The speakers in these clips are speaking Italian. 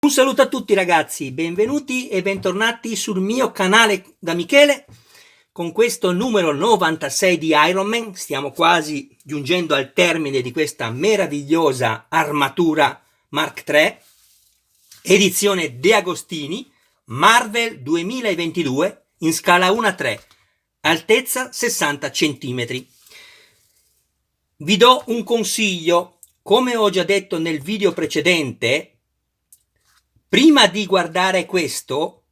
Un saluto a tutti ragazzi, benvenuti e bentornati sul mio canale da Michele con questo numero 96 di Ironman. Stiamo quasi giungendo al termine di questa meravigliosa armatura Mark III, edizione De Agostini, Marvel 2022 in scala 1:3, altezza 60 cm. Vi do un consiglio, come ho già detto nel video precedente. Prima di guardare questo,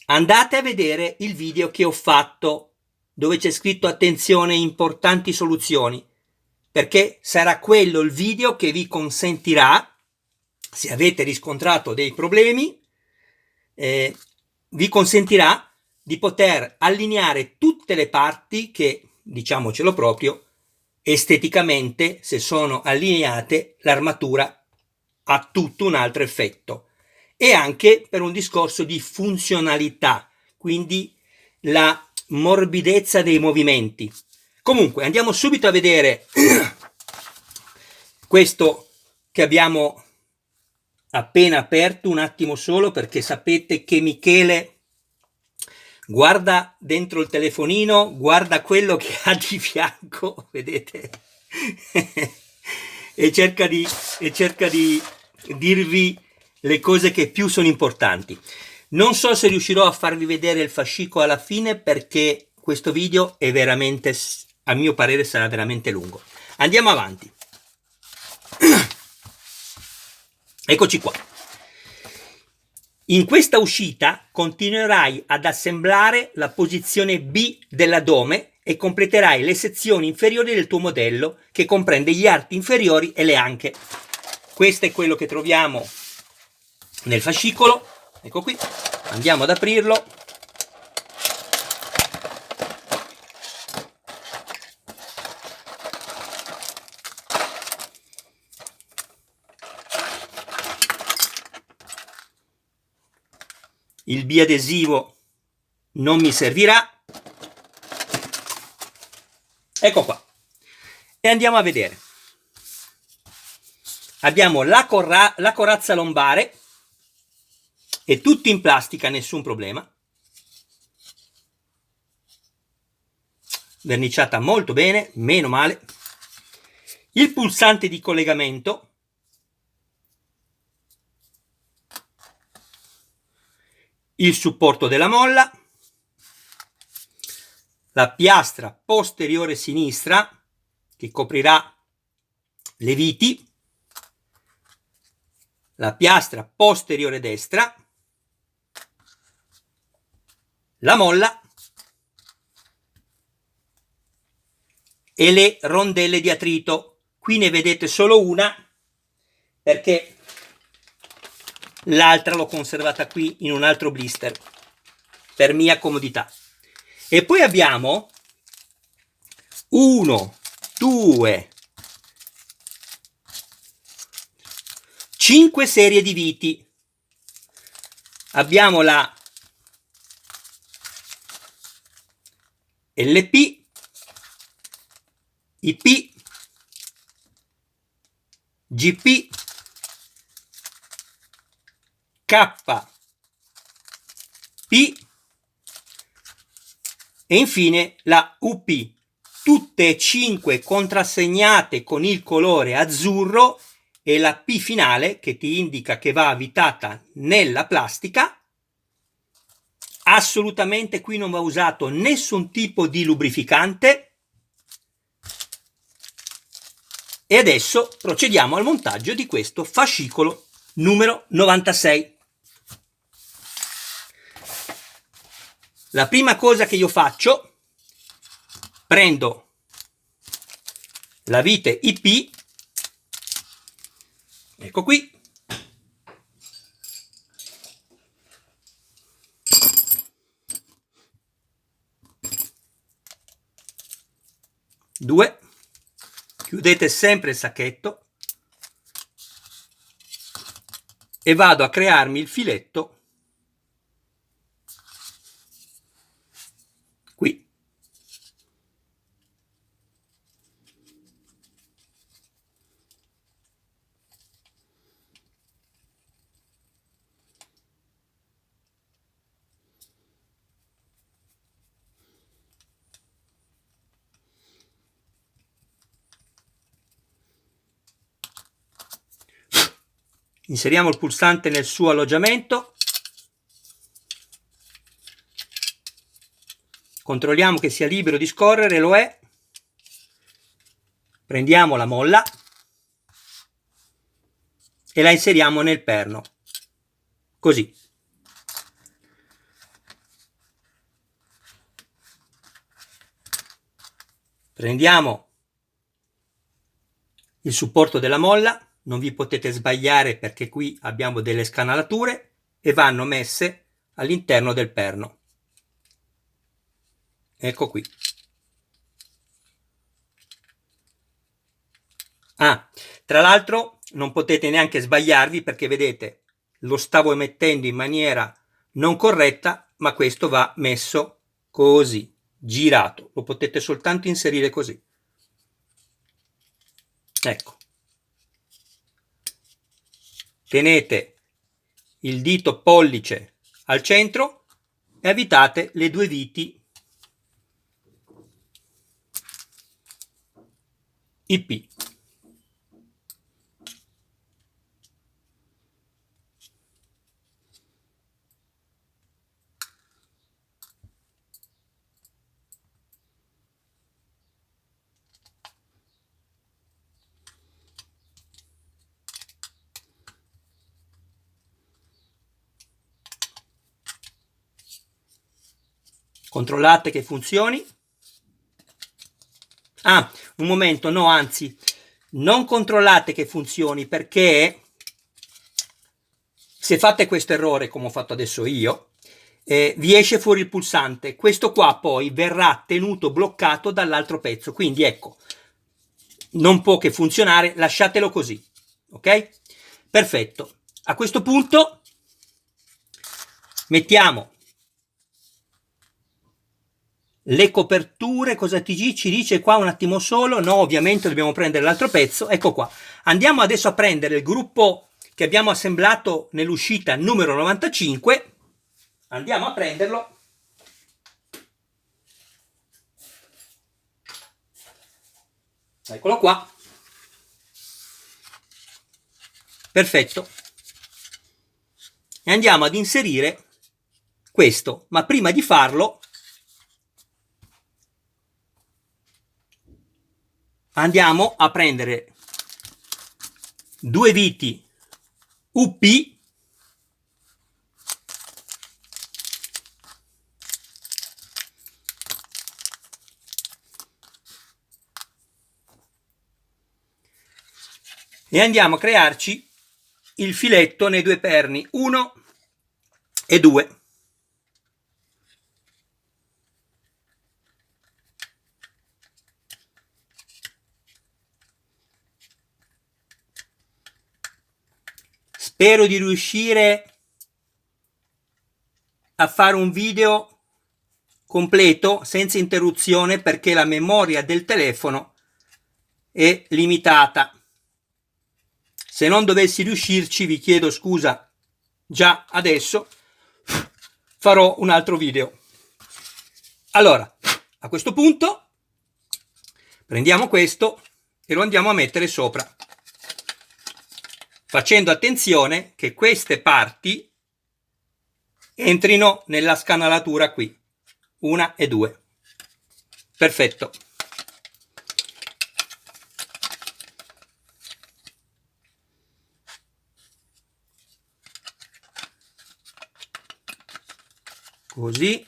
andate a vedere il video che ho fatto dove c'è scritto attenzione, importanti soluzioni, perché sarà quello il video che vi consentirà, se avete riscontrato dei problemi, vi consentirà di poter allineare tutte le parti che, diciamocelo proprio, esteticamente, se sono allineate, l'armatura ha tutto un altro effetto, e anche per un discorso di funzionalità, quindi la morbidezza dei movimenti. Comunque andiamo subito a vedere questo che abbiamo appena aperto, un attimo solo, perché sapete che Michele guarda dentro il telefonino, guarda quello che ha di fianco, vedete? e cerca di dirvi le cose che più sono importanti. Non so se riuscirò a farvi vedere il fascicolo alla fine, perché questo video è veramente, a mio parere, sarà veramente lungo. Andiamo avanti. Eccoci qua. In questa uscita continuerai ad assemblare la posizione B dell'addome e completerai le sezioni inferiori del tuo modello, che comprende gli arti inferiori e le anche. Questo è quello che troviamo nel fascicolo. Ecco qui, andiamo ad aprirlo. Il biadesivo non mi servirà. Ecco qua. E andiamo a vedere. Abbiamo la corazza lombare, è tutto in plastica, nessun problema. Verniciata molto bene, meno male. Il pulsante di collegamento, il supporto della molla, la piastra posteriore sinistra che coprirà le viti, la piastra posteriore destra, la molla e le rondelle di attrito. Qui ne vedete solo una, perché l'altra l'ho conservata qui in un altro blister per mia comodità. E poi abbiamo 1, 2, 5 serie di viti. Abbiamo la LP, IP, GP, K, P e infine la UP, tutte e 5 contrassegnate con il colore azzurro, e la P finale che ti indica che va avvitata nella plastica. Assolutamente qui non va usato nessun tipo di lubrificante. E adesso procediamo al montaggio di questo fascicolo numero 96. La prima cosa che io faccio, prendo la vite IP, ecco qui, due, chiudete sempre il sacchetto e vado a crearmi il filetto qui. inseriamo il pulsante nel suo alloggiamento, controlliamo che sia libero di scorrere, lo è, prendiamo la molla e la inseriamo nel perno, così. Prendiamo il supporto della molla, non vi potete sbagliare perché qui abbiamo delle scanalature e vanno messe all'interno del perno. Ecco qui. Tra l'altro non potete neanche sbagliarvi perché vedete, lo stavo mettendo in maniera non corretta, ma questo va messo così, girato. Lo potete soltanto inserire così. Ecco. Tenete il dito pollice al centro e avvitate le due viti IP. Controllate che funzioni. Un momento, no, anzi, non controllate che funzioni perché se fate questo errore, come ho fatto adesso io, vi esce fuori il pulsante. Questo qua poi verrà tenuto bloccato dall'altro pezzo. Quindi ecco, non può che funzionare, lasciatelo così. Ok? Perfetto. A questo punto mettiamo le coperture. Cosa ci dice qua un attimo solo? No, ovviamente dobbiamo prendere l'altro pezzo. Ecco qua. Andiamo adesso a prendere il gruppo che abbiamo assemblato nell'uscita numero 95. Andiamo a prenderlo. Eccolo qua. Perfetto. E andiamo ad inserire questo, ma prima di farlo andiamo a prendere due viti UP e andiamo a crearci il filetto nei due perni 1 e 2. Spero di riuscire a fare un video completo senza interruzione perché la memoria del telefono è limitata. Se non dovessi riuscirci vi chiedo scusa già adesso, farò un altro video. Allora, a questo punto prendiamo questo e lo andiamo a mettere sopra, facendo attenzione che queste parti entrino nella scanalatura qui, 1 e 2. Perfetto. Così.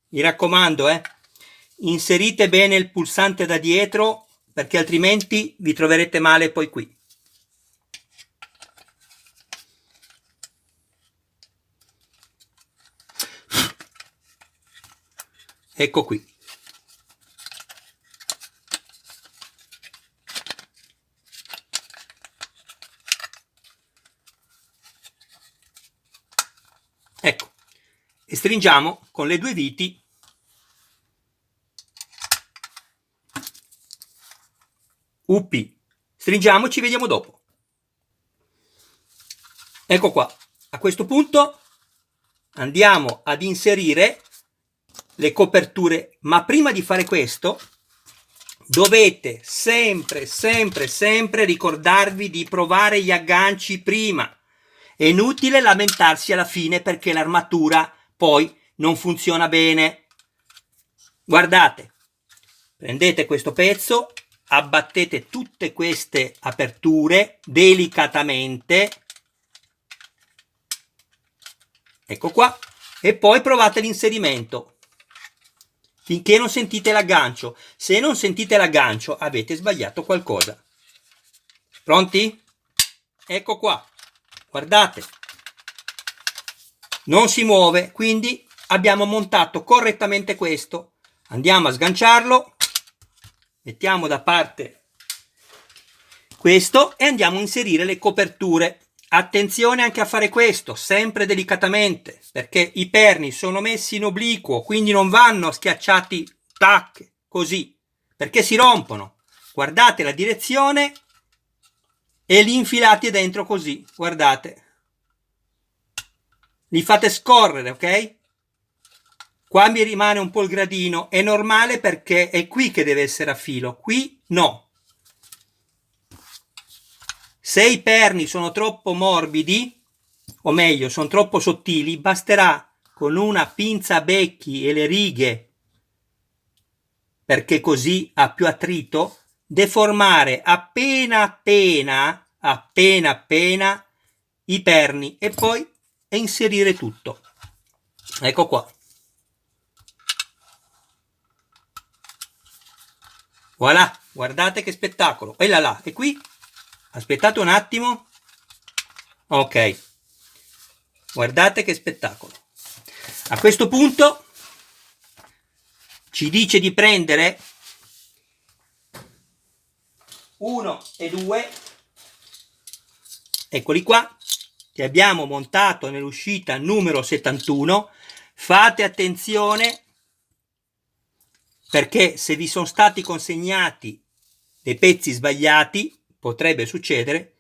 Mi raccomando, inserite bene il pulsante da dietro perché altrimenti vi troverete male poi qui. Ecco qui. Ecco, e stringiamo con le due viti UP. Stringiamo, ci vediamo dopo. Ecco qua. A questo punto andiamo ad inserire le coperture, ma prima di fare questo dovete sempre ricordarvi di provare gli agganci prima. È inutile lamentarsi alla fine perché l'armatura poi non funziona bene. Guardate, prendete questo pezzo, abbattete tutte queste aperture delicatamente, ecco qua, e poi provate l'inserimento finché non sentite l'aggancio. Se non sentite l'aggancio avete sbagliato qualcosa. Pronti? Ecco qua, guardate, non si muove, quindi abbiamo montato correttamente questo. Andiamo a sganciarlo, mettiamo da parte questo e andiamo a inserire le coperture. Attenzione anche a fare questo, sempre delicatamente, perché i perni sono messi in obliquo, quindi non vanno schiacciati tac, così, perché si rompono. Guardate la direzione e li infilate dentro così, guardate. Li fate scorrere, ok? Qua mi rimane un po' il gradino, è normale perché è qui che deve essere a filo, qui no. Se i perni sono troppo morbidi, o meglio, sono troppo sottili, basterà con una pinza a becchi e le righe, perché così ha più attrito, deformare appena i perni e poi inserire tutto. Ecco qua. Voilà, guardate che spettacolo. E là, e qui? Aspettate un attimo. Ok. Guardate che spettacolo. A questo punto ci dice di prendere 1 e 2. Eccoli qua. Che abbiamo montato nell'uscita numero 71. Fate attenzione perché se vi sono stati consegnati dei pezzi sbagliati, potrebbe succedere,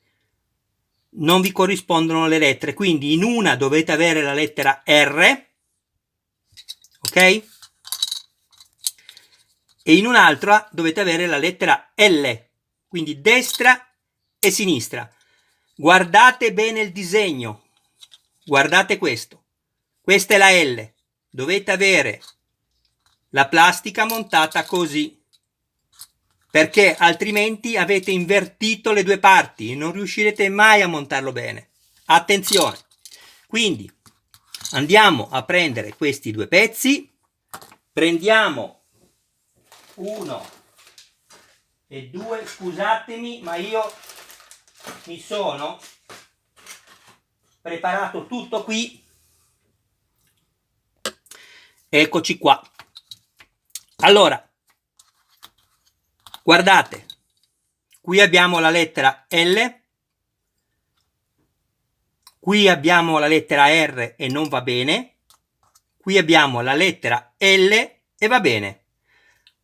non vi corrispondono le lettere, quindi in una dovete avere la lettera R, ok? E in un'altra dovete avere la lettera L, quindi destra e sinistra. Guardate bene il disegno, guardate questo, questa è la L, dovete avere la plastica montata così, perché altrimenti avete invertito le due parti e non riuscirete mai a montarlo bene. Attenzione! Quindi andiamo a prendere questi due pezzi, prendiamo 1 e 2, scusatemi ma io mi sono preparato tutto qui, eccoci qua. Allora, guardate, qui abbiamo la lettera L, qui abbiamo la lettera R e non va bene, qui abbiamo la lettera L e va bene.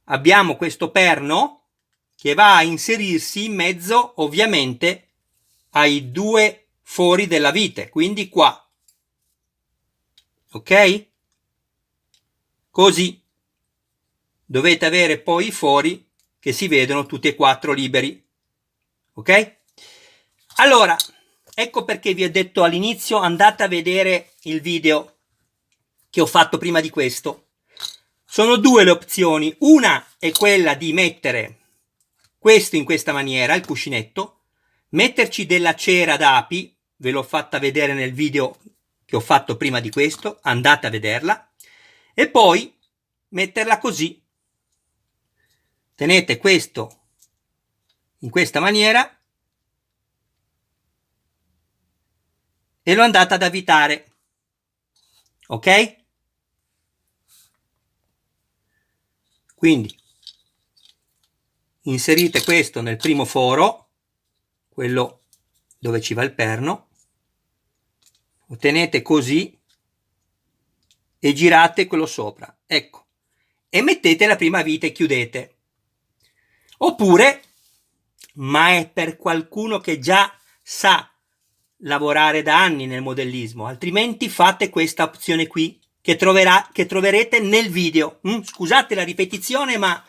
Abbiamo questo perno che va a inserirsi in mezzo ovviamente ai due fori della vite, quindi qua, ok? Così dovete avere poi i fori che si vedono tutti e quattro liberi, ok? Allora, ecco perché vi ho detto all'inizio, andate a vedere il video che ho fatto prima di questo. Sono due le opzioni, una è quella di mettere questo in questa maniera, il cuscinetto, metterci della cera d'api, ve l'ho fatta vedere nel video che ho fatto prima di questo, andate a vederla, e poi metterla così. Tenete questo in questa maniera e lo andate ad avvitare, ok? Quindi inserite questo nel primo foro, quello dove ci va il perno, lo tenete così e girate quello sopra, ecco, e mettete la prima vite e chiudete. Oppure, ma è per qualcuno che già sa lavorare da anni nel modellismo, altrimenti fate questa opzione qui che troverete nel video. Scusate la ripetizione, ma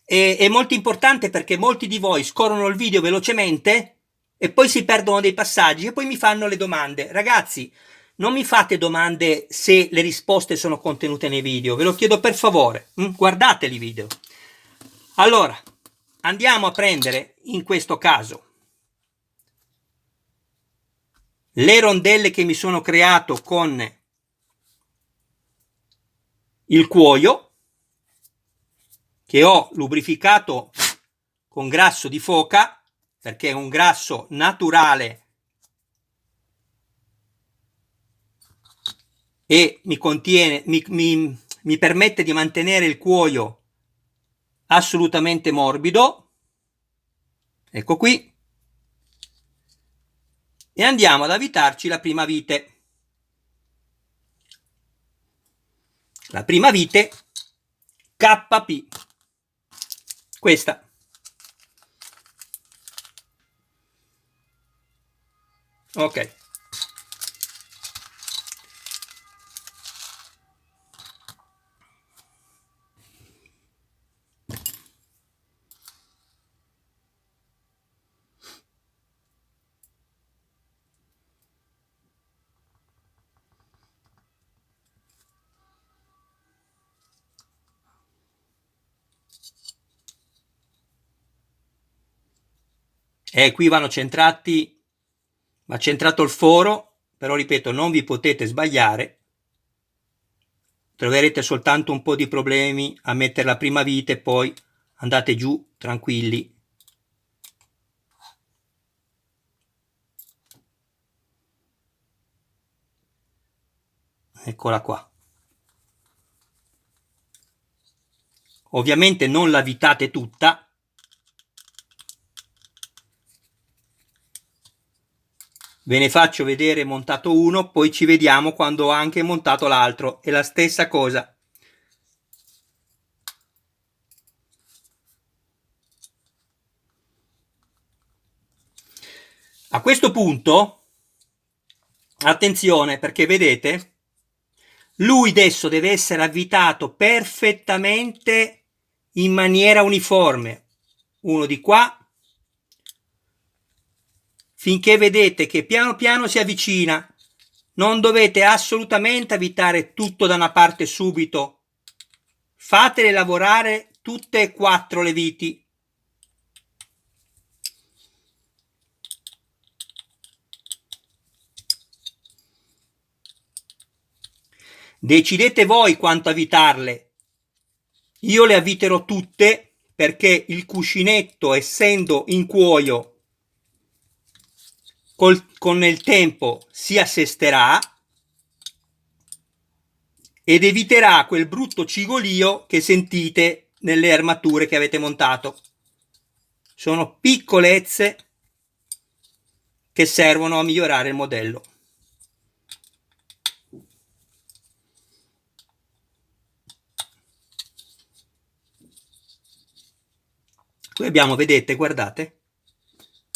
è molto importante perché molti di voi scorrono il video velocemente e poi si perdono dei passaggi e poi mi fanno le domande. Ragazzi, non mi fate domande se le risposte sono contenute nei video, ve lo chiedo per favore, guardateli i video. Allora, andiamo a prendere in questo caso le rondelle che mi sono creato con il cuoio, che ho lubrificato con grasso di foca, perché è un grasso naturale e mi permette di mantenere il cuoio assolutamente morbido. Ecco qui. E andiamo ad avvitarci la prima vite. La prima vite KP. Questa. Ok. E qui vanno centrati, va centrato il foro, però ripeto, non vi potete sbagliare, troverete soltanto un po' di problemi a mettere la prima vite e poi andate giù tranquilli. Eccola qua. Ovviamente non la vitate tutta, ve ne faccio vedere montato uno, poi ci vediamo quando ho anche montato l'altro, è la stessa cosa. A questo punto, attenzione, perché vedete, lui adesso deve essere avvitato perfettamente in maniera uniforme, uno di qua, finché vedete che piano piano si avvicina. Non dovete assolutamente avvitare tutto da una parte subito, fatele lavorare tutte e quattro le viti. Decidete voi quanto avvitarle. Io le avviterò tutte perché il cuscinetto, essendo in cuoio, con il tempo si assesterà ed eviterà quel brutto cigolio che sentite nelle armature che avete montato. Sono piccolezze che servono a migliorare il modello. Qui abbiamo, vedete, guardate,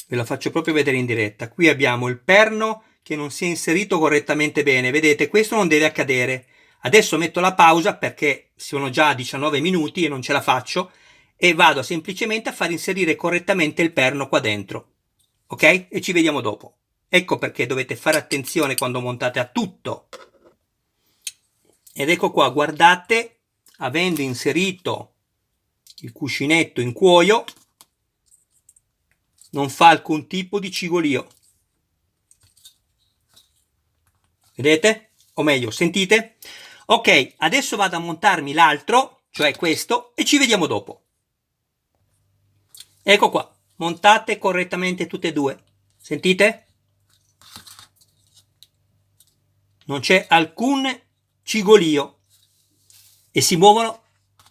ve la faccio proprio vedere in diretta. Qui abbiamo il perno che non si è inserito correttamente bene. Vedete, questo non deve accadere. Adesso metto la pausa perché sono già 19 minuti e non ce la faccio e vado semplicemente a far inserire correttamente il perno qua dentro. Ok? E ci vediamo dopo. Ecco perché dovete fare attenzione quando montate a tutto. Ed ecco qua, guardate, avendo inserito il cuscinetto in cuoio, non fa alcun tipo di cigolio. Vedete? O meglio, sentite? Ok, adesso vado a montarmi l'altro, cioè questo, e ci vediamo dopo. Ecco qua, montate correttamente tutte e due. Sentite? Non c'è alcun cigolio e si muovono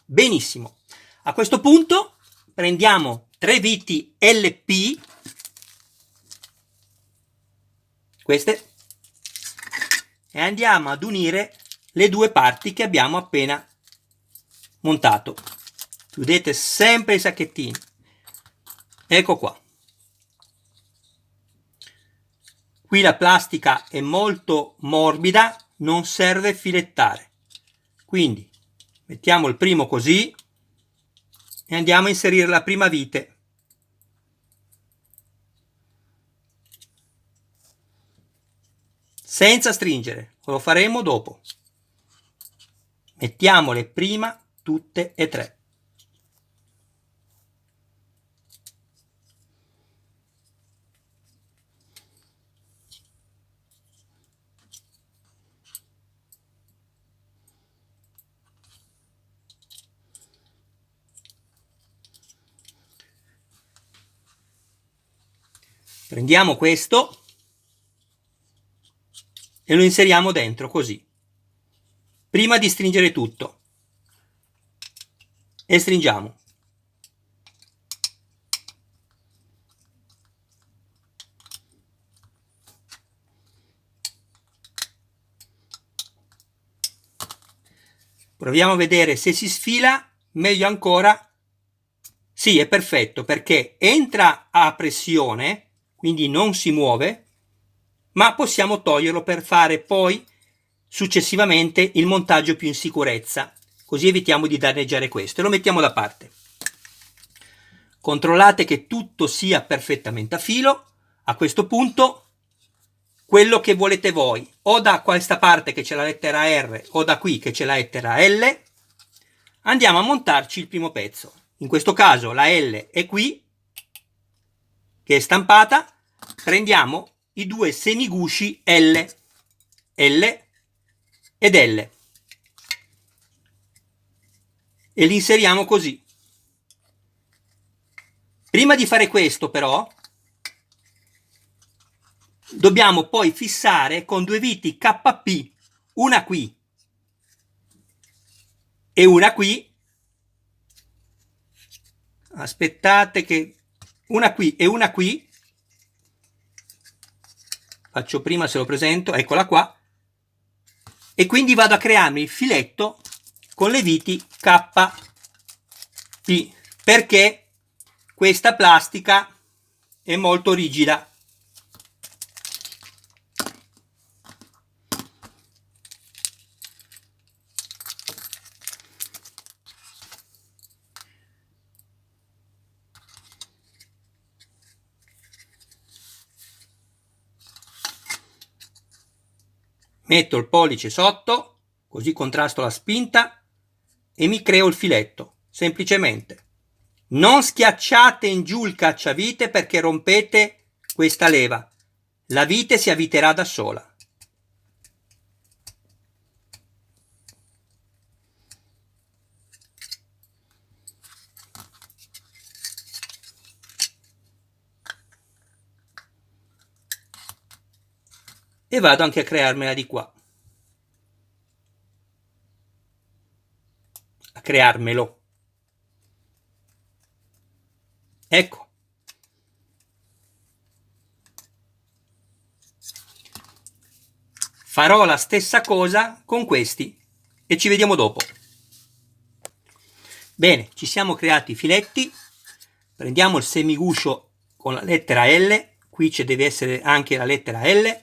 benissimo. A questo punto prendiamo 3 viti LP, queste, e andiamo ad unire le due parti che abbiamo appena montato. Chiudete sempre i sacchettini. Ecco qua. Qui la plastica è molto morbida, non serve filettare. Quindi mettiamo il primo così e andiamo a inserire la prima vite. Senza stringere, lo faremo dopo. Mettiamole prima tutte e tre. Prendiamo questo e lo inseriamo dentro così, prima di stringere tutto, e stringiamo. Proviamo a vedere se si sfila, meglio ancora. Sì, è perfetto perché entra a pressione, quindi non si muove, ma possiamo toglierlo per fare poi successivamente il montaggio più in sicurezza, così evitiamo di danneggiare questo e lo mettiamo da parte. Controllate che tutto sia perfettamente a filo. A questo punto quello che volete voi, o da questa parte che c'è la lettera R o da qui che c'è la lettera L, andiamo a montarci il primo pezzo. In questo caso la L è qui, che è stampata. Prendiamo i due semigusci L ed L e li inseriamo così. Prima di fare questo però dobbiamo poi fissare con due viti KP, una qui e una qui. Aspettate che una qui e una qui. Faccio prima, se lo presento, eccola qua. E quindi vado a crearmi il filetto con le viti KP, perché questa plastica è molto rigida. Metto il pollice sotto, così contrasto la spinta e mi creo il filetto, semplicemente. Non schiacciate in giù il cacciavite perché rompete questa leva. La vite si avviterà da sola. E vado anche a crearmela di qua. A crearmelo. Ecco. Farò la stessa cosa con questi e ci vediamo dopo. Bene, ci siamo creati i filetti. Prendiamo il semiguscio con la lettera L, qui ci deve essere anche la lettera L,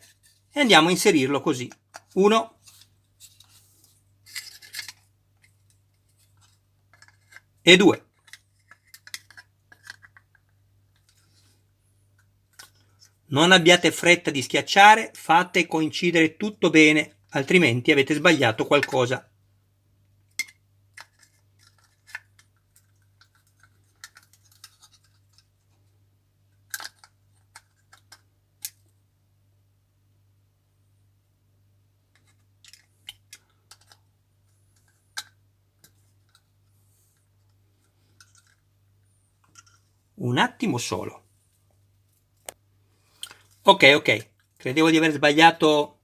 e andiamo a inserirlo così. 1 e 2. Non abbiate fretta di schiacciare, fate coincidere tutto bene, altrimenti avete sbagliato qualcosa. Un attimo solo. Ok, credevo di aver sbagliato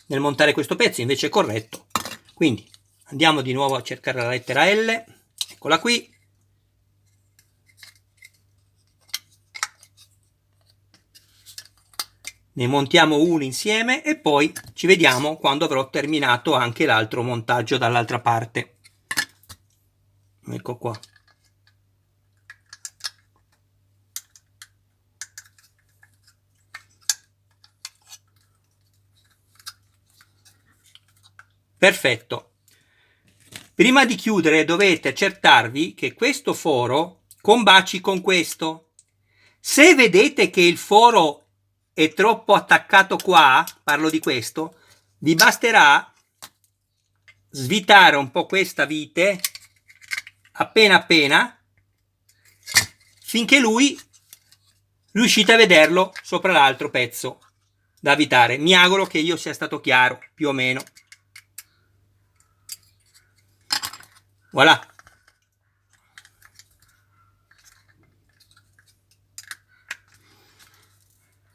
nel montare questo pezzo, invece è corretto. Quindi andiamo di nuovo a cercare la lettera L, eccola qui. Ne montiamo uno insieme e poi ci vediamo quando avrò terminato anche l'altro montaggio dall'altra parte. Ecco qua. Perfetto. Prima di chiudere dovete accertarvi che questo foro combaci con questo. Se vedete che il foro è troppo attaccato qua, parlo di questo, vi basterà svitare un po' questa vite appena appena finché lui riuscite a vederlo sopra l'altro pezzo da avvitare. Mi auguro che io sia stato chiaro, più o meno. Voilà.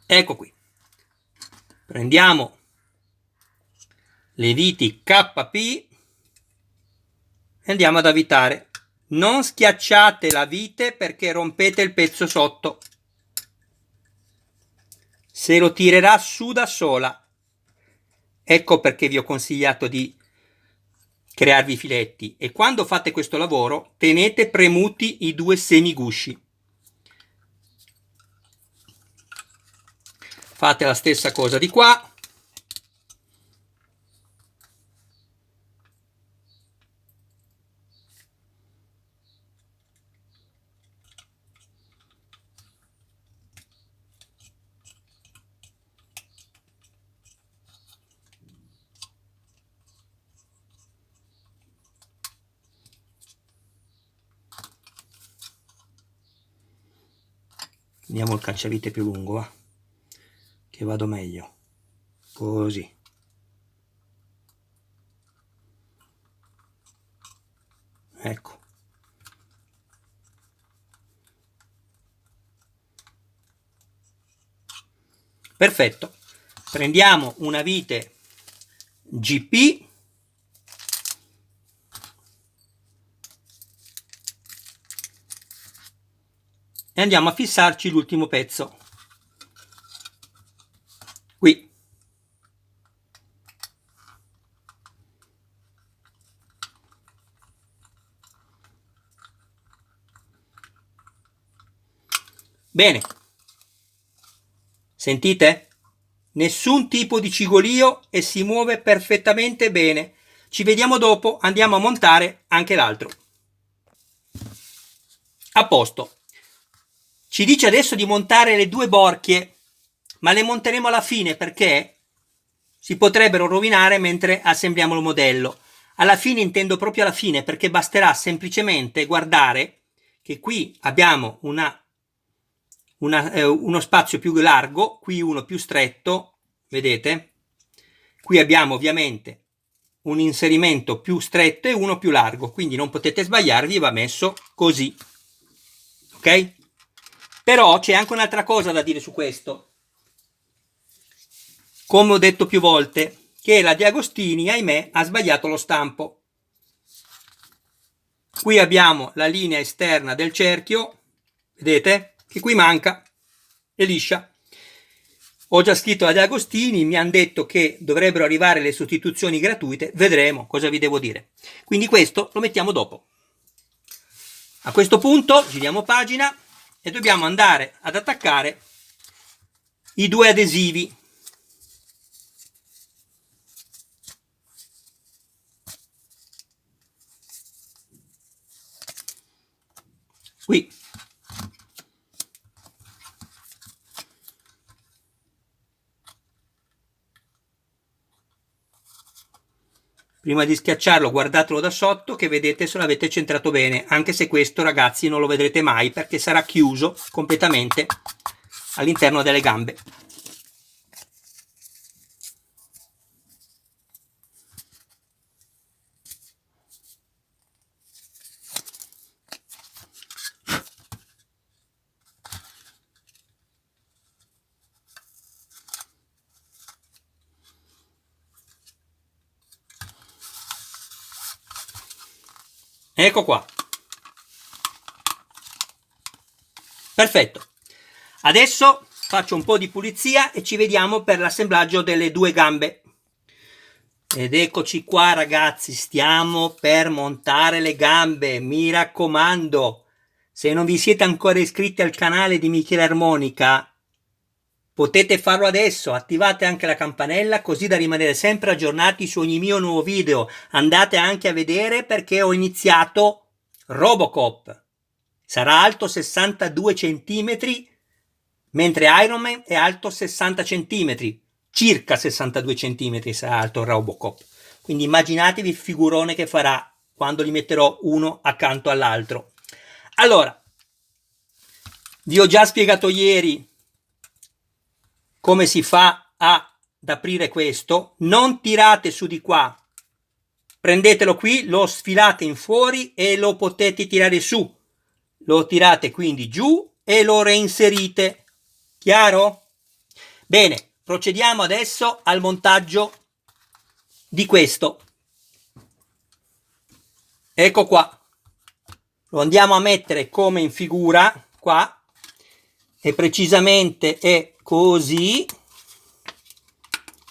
Ecco qui. Prendiamo le viti KP e andiamo ad avvitare. Non schiacciate la vite perché rompete il pezzo sotto. Se lo tirerà su da sola. Ecco perché vi ho consigliato di crearvi i filetti, e quando fate questo lavoro tenete premuti i due semigusci. Fate la stessa cosa di qua. Andiamo il cacciavite più lungo, va? Che vado meglio. Così. Ecco. Perfetto. Prendiamo una vite GP e andiamo a fissarci l'ultimo pezzo. Qui. Bene. Sentite? Nessun tipo di cigolio e si muove perfettamente bene. Ci vediamo dopo, andiamo a montare anche l'altro. A posto. Ci dice adesso di montare le due borchie, ma le monteremo alla fine perché si potrebbero rovinare mentre assembliamo il modello. Alla fine intendo proprio alla fine, perché basterà semplicemente guardare che qui abbiamo uno spazio più largo, qui uno più stretto, vedete? Qui abbiamo ovviamente un inserimento più stretto e uno più largo, quindi non potete sbagliarvi, va messo così, ok? Però c'è anche un'altra cosa da dire su questo. Come ho detto più volte, che la Di Agostini, ahimè, ha sbagliato lo stampo. Qui abbiamo la linea esterna del cerchio, vedete? Che qui manca, è liscia. Ho già scritto a Di Agostini, mi hanno detto che dovrebbero arrivare le sostituzioni gratuite, vedremo cosa vi devo dire. Quindi questo lo mettiamo dopo. A questo punto giriamo pagina e dobbiamo andare ad attaccare i due adesivi. Qui. Prima di schiacciarlo guardatelo da sotto che vedete se l'avete centrato bene, anche se questo ragazzi non lo vedrete mai perché sarà chiuso completamente all'interno delle gambe. Ecco qua. Perfetto. Adesso faccio un po' di pulizia e ci vediamo per l'assemblaggio delle due gambe. Ed eccoci qua ragazzi, stiamo per montare le gambe, mi raccomando, se non vi siete ancora iscritti al canale di Michele Armonica, Potete farlo adesso, attivate anche la campanella così da rimanere sempre aggiornati su ogni mio nuovo video. Andate anche a vedere perché ho iniziato Robocop. Sarà alto 62 cm, mentre Iron Man è alto 60 cm. Circa 62 cm sarà alto Robocop. Quindi immaginatevi il figurone che farà quando li metterò uno accanto all'altro. Allora, vi ho già spiegato ieri come si fa ad aprire questo. Non tirate su di qua, prendetelo qui, lo sfilate in fuori e lo potete tirare su. Lo tirate quindi giù e lo reinserite. Chiaro? Bene, procediamo adesso al montaggio di questo. Ecco qua. Lo andiamo a mettere come in figura qua, e precisamente è così.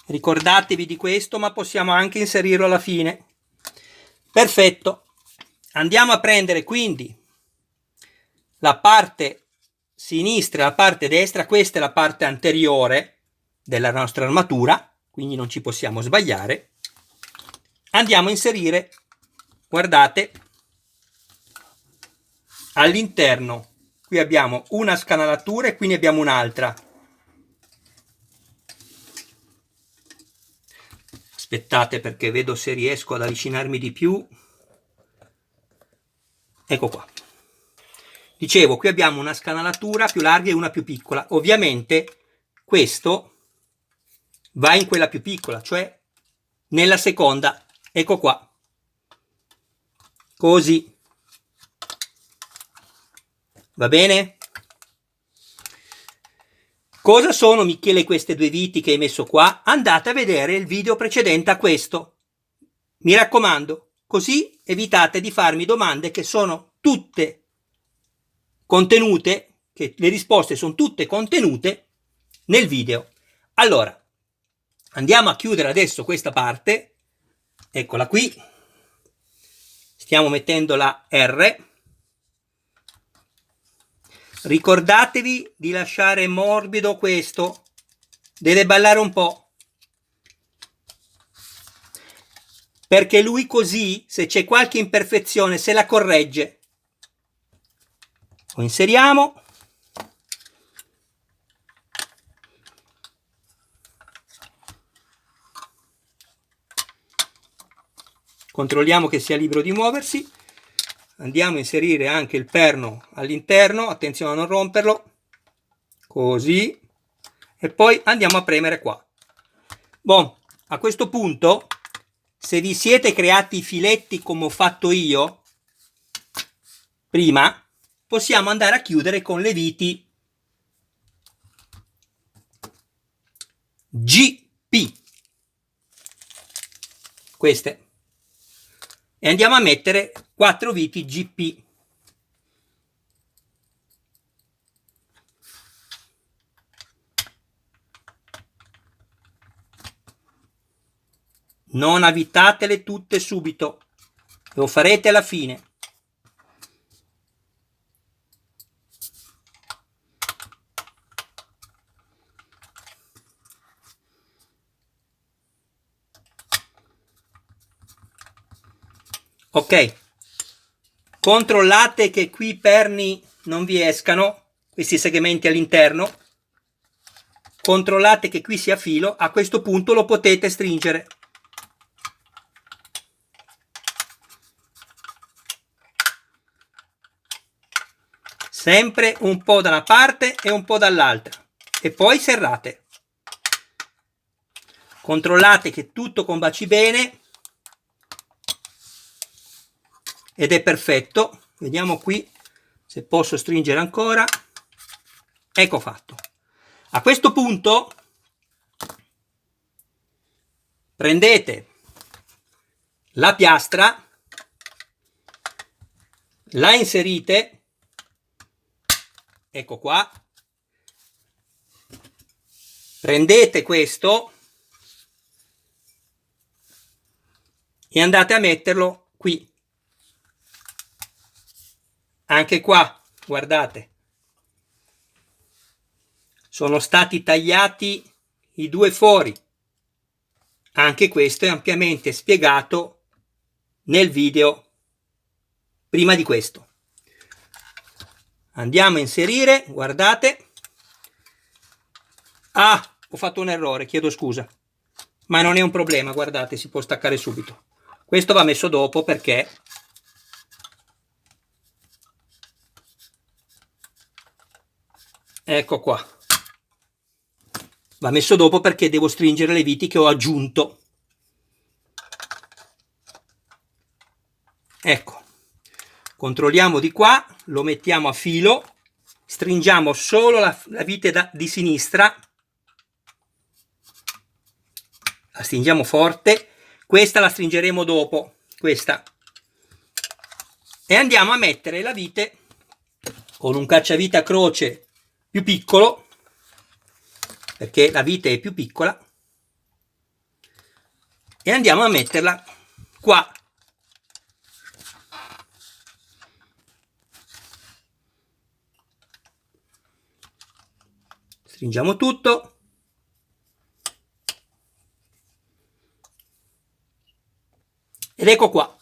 Ricordatevi di questo, ma possiamo anche inserirlo alla fine. Perfetto. Andiamo a prendere quindi la parte sinistra e la parte destra. Questa è la parte anteriore della nostra armatura, quindi non ci possiamo sbagliare. Andiamo a inserire, guardate, all'interno. Qui abbiamo una scanalatura e qui ne abbiamo un'altra. Aspettate perché vedo se riesco ad avvicinarmi di più. Ecco qua. Dicevo, qui abbiamo una scanalatura più larga e una più piccola. Ovviamente questo va in quella più piccola, cioè nella seconda. Ecco qua. Così. Va bene? Cosa sono, Michele, queste due viti che hai messo qua? Andate a vedere il video precedente a questo. Mi raccomando, così evitate di farmi domande che sono tutte contenute, che le risposte sono tutte contenute nel video. Allora, andiamo a chiudere adesso questa parte. Eccola qui. Stiamo mettendo la R. Ricordatevi di lasciare morbido questo, deve ballare un po', perché lui così, se c'è qualche imperfezione, se la corregge. Lo inseriamo. Controlliamo che sia libero di muoversi. Andiamo a inserire anche il perno all'interno, attenzione a non romperlo, così, e poi andiamo a premere qua. Bon, a questo punto, se vi siete creati i filetti come ho fatto io prima, possiamo andare a chiudere con le viti GP, queste, e andiamo a mettere 4 viti GP. Non avvitatele tutte subito, lo farete alla fine. Ok, controllate che qui i perni non vi escano, questi segmenti all'interno. Controllate che qui sia filo. A questo punto lo potete stringere. Sempre un po' da una parte e un po' dall'altra. E poi serrate. Controllate che tutto combaci bene. Ed è perfetto. Vediamo qui se posso stringere ancora. Ecco fatto. A questo punto prendete la piastra, la inserite, ecco qua, prendete questo e andate a metterlo qui. Anche qua, guardate, sono stati tagliati i due fori. Anche questo è ampiamente spiegato nel video prima di questo. Andiamo a inserire, guardate. Ah, ho fatto un errore, chiedo scusa. Ma non è un problema, guardate, si può staccare subito. Questo va messo dopo perché ecco qua. Va messo dopo perché devo stringere le viti che ho aggiunto. Ecco. Controlliamo di qua, lo mettiamo a filo, stringiamo solo la vite di sinistra, la stringiamo forte, questa la stringeremo dopo, questa, e andiamo a mettere la vite con un cacciavite a croce più piccolo, perché la vite è più piccola, e andiamo a metterla qua. Stringiamo tutto. Ed ecco qua.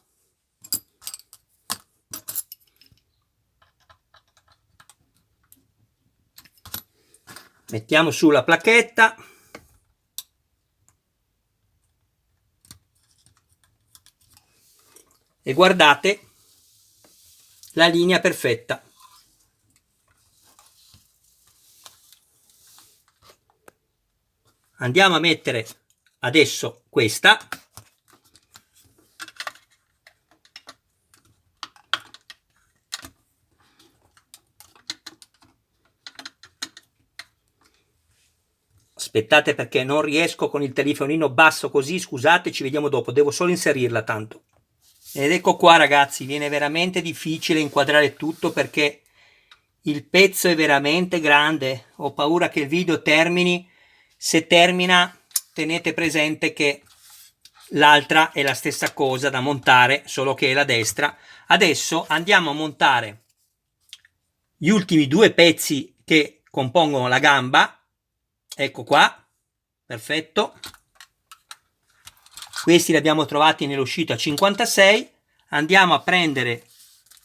Mettiamo su la placchetta. E guardate la linea perfetta. Andiamo a mettere adesso questa. Aspettate perché non riesco con il telefonino basso così, scusate, ci vediamo dopo, devo solo inserirla tanto. Ed ecco qua ragazzi, viene veramente difficile inquadrare tutto perché il pezzo è veramente grande, ho paura che il video termini. Se termina tenete presente che l'altra è la stessa cosa da montare, solo che è la destra. Adesso andiamo a montare gli ultimi due pezzi che compongono la gamba. Ecco qua, perfetto. Questi li abbiamo trovati nell'uscita 56. Andiamo a prendere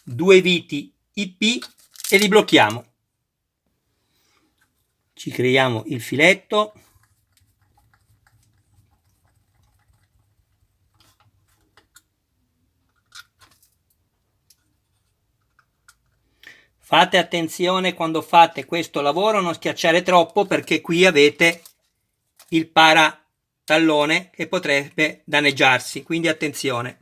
due viti IP e li blocchiamo. Ci creiamo il filetto. Fate attenzione quando fate questo lavoro a non schiacciare troppo perché qui avete il paratallone che potrebbe danneggiarsi, quindi attenzione.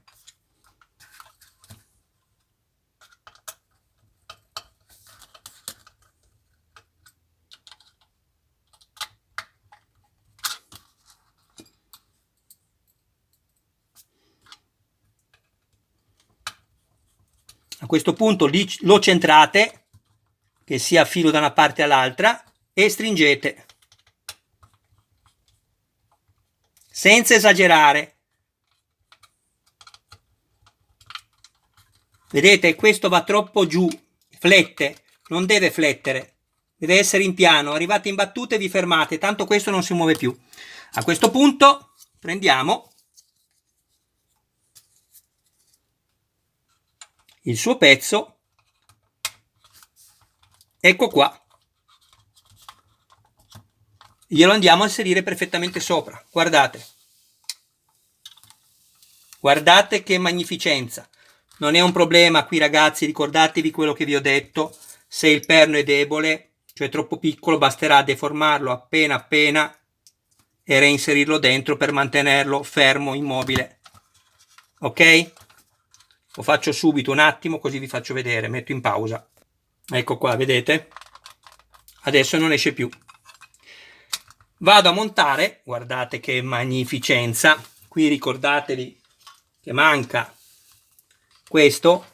A questo punto lo centrate, che sia filo da una parte all'altra, e stringete. Senza esagerare. Vedete, questo va troppo giù, flette, non deve flettere, deve essere in piano. Arrivate in battute e vi fermate, tanto questo non si muove più. A questo punto prendiamo il suo pezzo, ecco qua, glielo andiamo a inserire perfettamente sopra. Guardate, guardate che magnificenza. Non è un problema qui ragazzi, ricordatevi quello che vi ho detto, se il perno è debole, cioè troppo piccolo, basterà deformarlo appena appena e reinserirlo dentro per mantenerlo fermo, immobile. Ok? Lo faccio subito un attimo così vi faccio vedere, metto in pausa. Ecco qua, vedete? Adesso non esce più. Vado a montare, guardate che magnificenza. Qui ricordatevi che manca questo.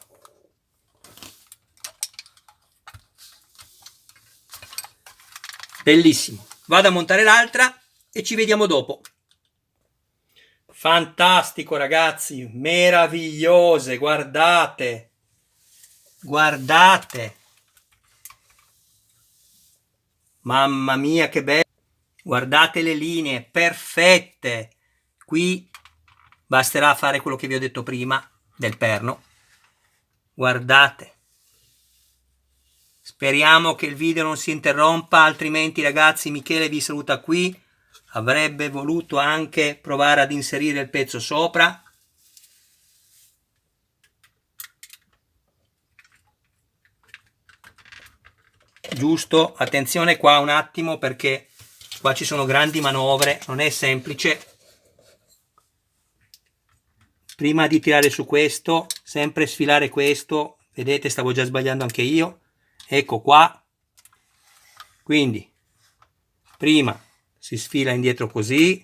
Bellissimo. Vado a montare l'altra e ci vediamo dopo. Fantastico ragazzi, meravigliose, guardate, guardate. Mamma mia che bello, guardate le linee perfette. Qui basterà fare quello che vi ho detto prima del perno. Guardate, speriamo che il video non si interrompa, altrimenti ragazzi Michele vi saluta qui. Avrebbe voluto anche provare ad inserire il pezzo sopra. Giusto, attenzione qua un attimo perché qua ci sono grandi manovre, non è semplice. Prima di tirare su questo, sempre sfilare questo, vedete stavo già sbagliando anche io, ecco qua. Quindi prima si sfila indietro così,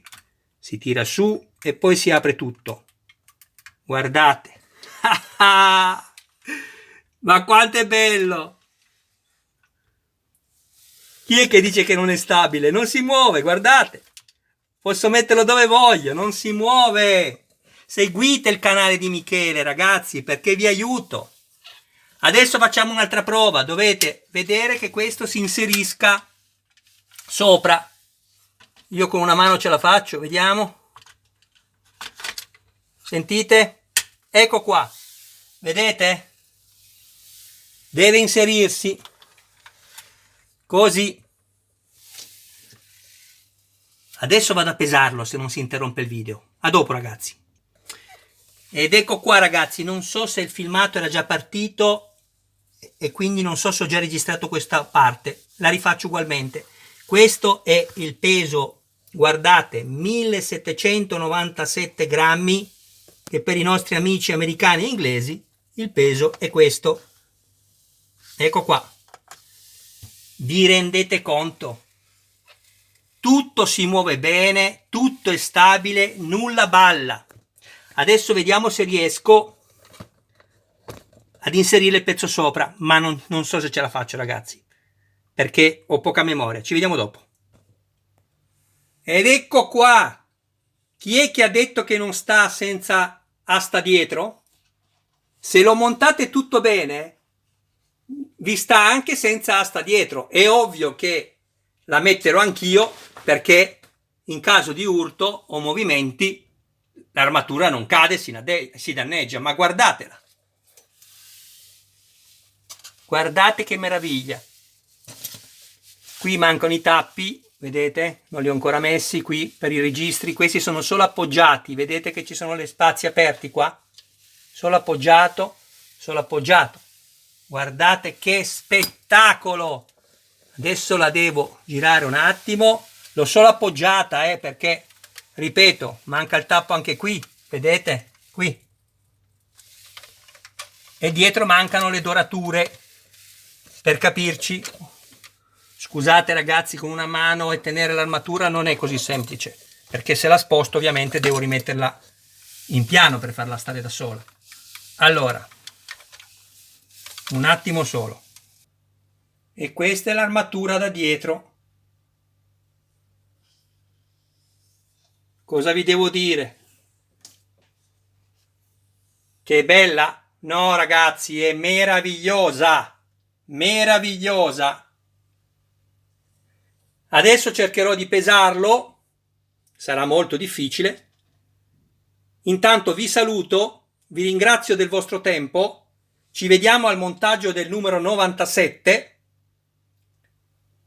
si tira su e poi si apre tutto. Guardate, ma quanto è bello! Chi è che dice che non è stabile? Non si muove, guardate. Posso metterlo dove voglio, non si muove. Seguite il canale di Michele, ragazzi, perché vi aiuto. Adesso facciamo un'altra prova. Dovete vedere che questo si inserisca sopra. Io con una mano ce la faccio, vediamo. Sentite? Ecco qua. Vedete? Deve inserirsi. Così. Adesso vado a pesarlo se non si interrompe il video. A dopo ragazzi. Ed ecco qua ragazzi, non so se il filmato era già partito e quindi non so se ho già registrato questa parte. La rifaccio ugualmente. Questo è il peso, guardate, 1797 grammi, che per i nostri amici americani e inglesi il peso è questo. Ecco qua. Vi rendete conto? Tutto si muove bene, tutto è stabile, nulla balla. Adesso vediamo se riesco ad inserire il pezzo sopra, ma non so se ce la faccio ragazzi, perché ho poca memoria. Ci vediamo dopo. Ed ecco qua. Chi è che ha detto che non sta senza asta dietro? Se lo montate tutto bene, vi sta anche senza asta dietro. È ovvio che la metterò anch'io perché in caso di urto o movimenti l'armatura non cade, si danneggia, ma guardatela. Guardate che meraviglia. Qui mancano i tappi, vedete? Non li ho ancora messi qui per i registri. Questi sono solo appoggiati, vedete che ci sono gli spazi aperti qua? Solo appoggiato, solo appoggiato. Guardate che spettacolo! Adesso la devo girare un attimo. L'ho solo appoggiata, perché, ripeto, manca il tappo anche qui. Vedete? Qui. E dietro mancano le dorature. Per capirci. Scusate ragazzi, con una mano e tenere l'armatura non è così semplice. Perché se la sposto ovviamente devo rimetterla in piano per farla stare da sola. Allora. Un attimo solo. E questa è l'armatura da dietro. Cosa vi devo dire? Che è bella? No ragazzi, è meravigliosa. Meravigliosa. Adesso cercherò di pesarlo. Sarà molto difficile. Intanto vi saluto, vi ringrazio del vostro tempo. Ci vediamo al montaggio del numero 97.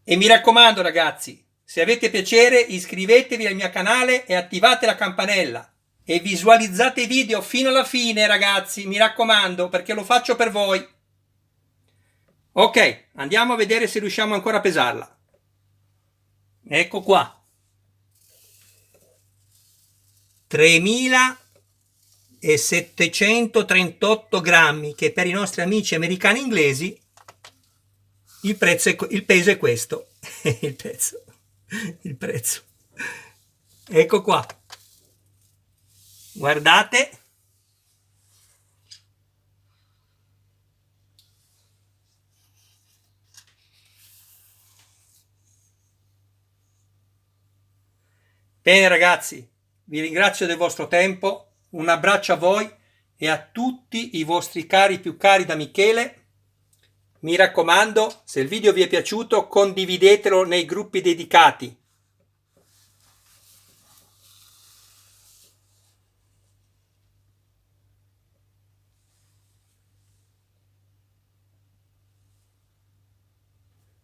E mi raccomando ragazzi, se avete piacere iscrivetevi al mio canale e attivate la campanella e visualizzate i video fino alla fine ragazzi, mi raccomando, perché lo faccio per voi. Ok, andiamo a vedere se riusciamo ancora a pesarla. Ecco qua. 3738 grammi, che per i nostri amici americani e inglesi il peso è questo. il prezzo. Ecco qua. Guardate. Bene ragazzi, vi ringrazio del vostro tempo, un abbraccio a voi e a tutti i vostri cari più cari da Michele. Mi raccomando, se il video vi è piaciuto, condividetelo nei gruppi dedicati.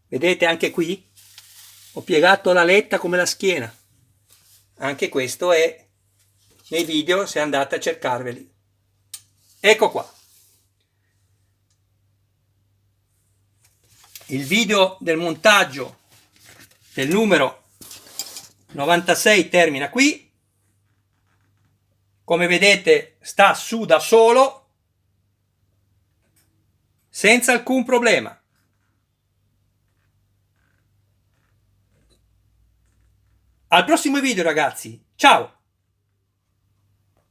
Vedete anche qui? Ho piegato la letta come la schiena. Anche questo è nei video se andate a cercarveli. Ecco qua. Il video del montaggio del numero 96 termina qui. Come vedete sta su da solo senza alcun problema. Al prossimo video ragazzi, ciao!